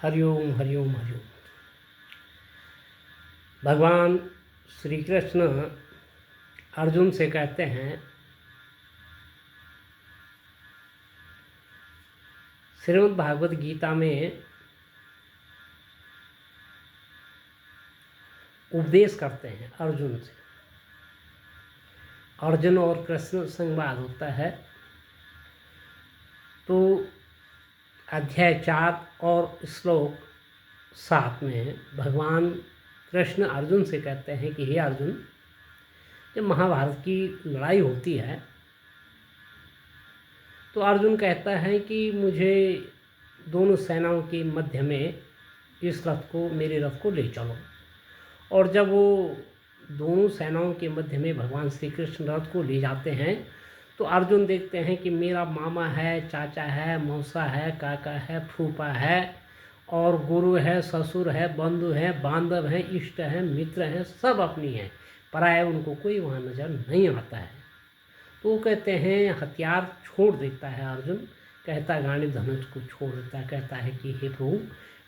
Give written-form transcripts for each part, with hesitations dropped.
हरिओम हरिओम हरिओम। भगवान श्री कृष्ण अर्जुन से कहते हैं, श्रीमद् भागवत गीता में उपदेश करते हैं अर्जुन से। अर्जुन और कृष्ण संवाद होता है। तो अध्याय 4 और श्लोक 7 में भगवान कृष्ण अर्जुन से कहते हैं कि हे अर्जुन, जब महाभारत की लड़ाई होती है तो अर्जुन कहता है कि मुझे दोनों सेनाओं के मध्य में इस रथ को, मेरे रथ को ले चलो। और जब वो दोनों सेनाओं के मध्य में भगवान श्री कृष्ण रथ को ले जाते हैं तो अर्जुन देखते हैं कि मेरा मामा है, चाचा है, मौसा है, काका है, फूफा है, और गुरु है, ससुर है, बंधु है, बांधव है, इष्ट है, मित्र हैं, सब अपनी हैं। पराया उनको कोई वहाँ नज़र नहीं आता है। तो वो कहते हैं, हथियार छोड़ देता है अर्जुन, कहता है गांडीव धनुष को छोड़ देता है, कहता है कि हे प्रभु,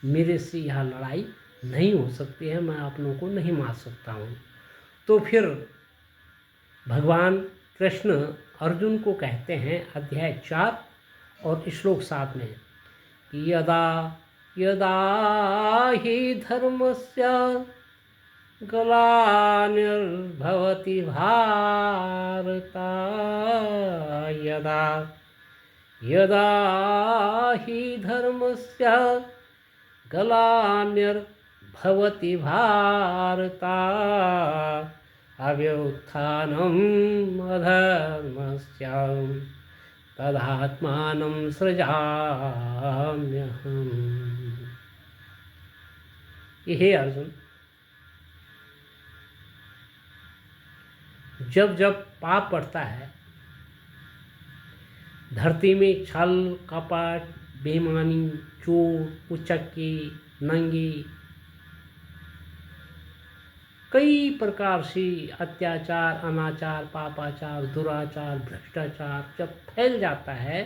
मेरे से यह लड़ाई नहीं हो सकती है, मैं अपनों को नहीं मार सकता हूँ। तो फिर भगवान कृष्ण अर्जुन को कहते हैं अध्याय 4 और श्लोक 7 में कि यदा यदा हि धर्मस्य ग्लानिर्भवति भारत, यदा यदा हि धर्मस्य ग्लानिर्भवति भारत, अभ्युत्थानम् अधर्मस्य तदात्मानं सृजाम्यहम्। हे अर्जुन, जब जब पाप बढ़ता है, धरती में छल कपट, बेईमानी, चोर उचक्की, नंगी, कई प्रकार से अत्याचार, अनाचार, पापाचार, दुराचार, भ्रष्टाचार जब फैल जाता है,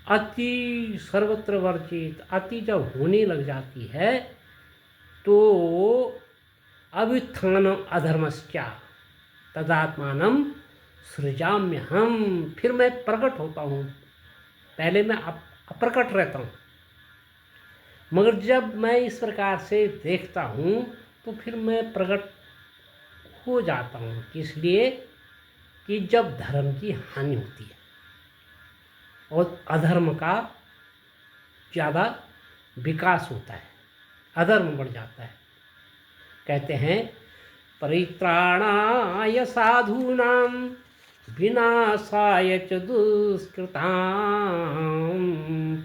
अति सर्वत्र वर्जित अति जब होने लग जाती है, तो अभ्युत्थान अधर्मस्य तदात्मानं सृजाम्यहम्, फिर मैं प्रकट होता हूँ। पहले मैं अप्रकट रहता हूँ, मगर जब मैं इस प्रकार से देखता हूँ तो फिर मैं प्रकट हो जाता हूँ। इसलिए कि जब धर्म की हानि होती है और अधर्म का ज़्यादा विकास होता है, अधर्म बढ़ जाता है। कहते हैं, परित्राणाय साधूनां विनाशाय च दुष्कृतां,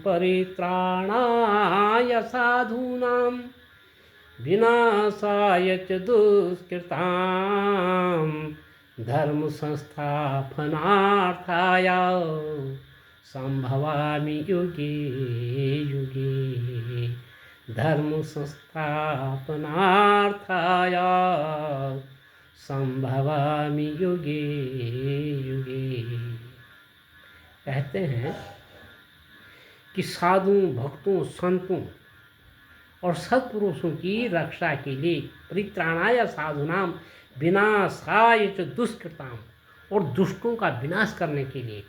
परित्राणाय साधूनां विनाशाय च दुष्कृतां, धर्म संस्थापनार्थाय संभवामि युगे युगे, धर्म संस्थापनार्थाय संभवामि युगे युगे। कहते हैं कि साधुओं, भक्तों, संतों और सत्पुरुषों की रक्षा के लिए, परित्राणाय साधूनाम विनाशाय च दुष्कृताम, और दुष्टों का विनाश करने के लिए,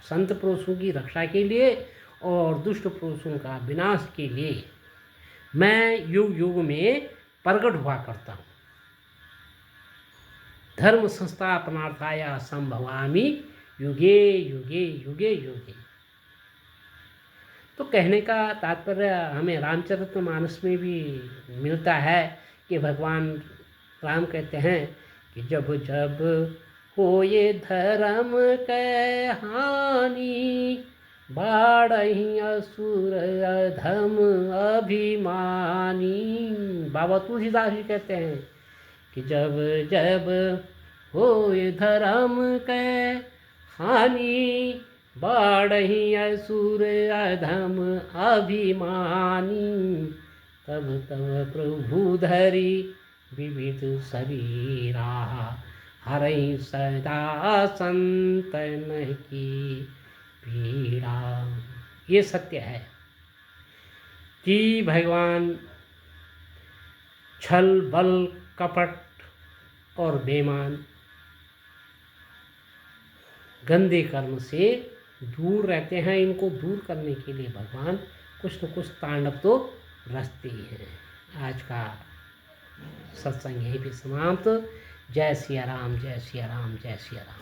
संत पुरुषों की रक्षा के लिए और दुष्ट पुरुषों का विनाश के लिए मैं युग युग में प्रकट हुआ करता हूँ। धर्म संस्थापनार्थाय संभवामि युगे युगे युगे युगे। तो कहने का तात्पर्य हमें रामचरितमानस में भी मिलता है कि भगवान राम कहते हैं कि जब जब होए धर्म के हानि, बाढ़हि असुर अधम अभिमानी। बाबा तुलसीदास जी कहते हैं कि जब जब होए धर्म के हानि, बाढ़हि असुर अधम अभिमानी, तब तब प्रभु धरि विविध शरीरा, हरहि सदा संतन की पीड़ा। ये सत्य है कि भगवान छल बल कपट और बेईमान गंदे कर्म से दूर रहते हैं। इनको दूर करने के लिए भगवान कुछ न कुछ तांडव तो रचते ही हैं। आज का सत्संग यहीं पे समाप्त। जय सिया राम, जय सिया राम, जय सिया राम।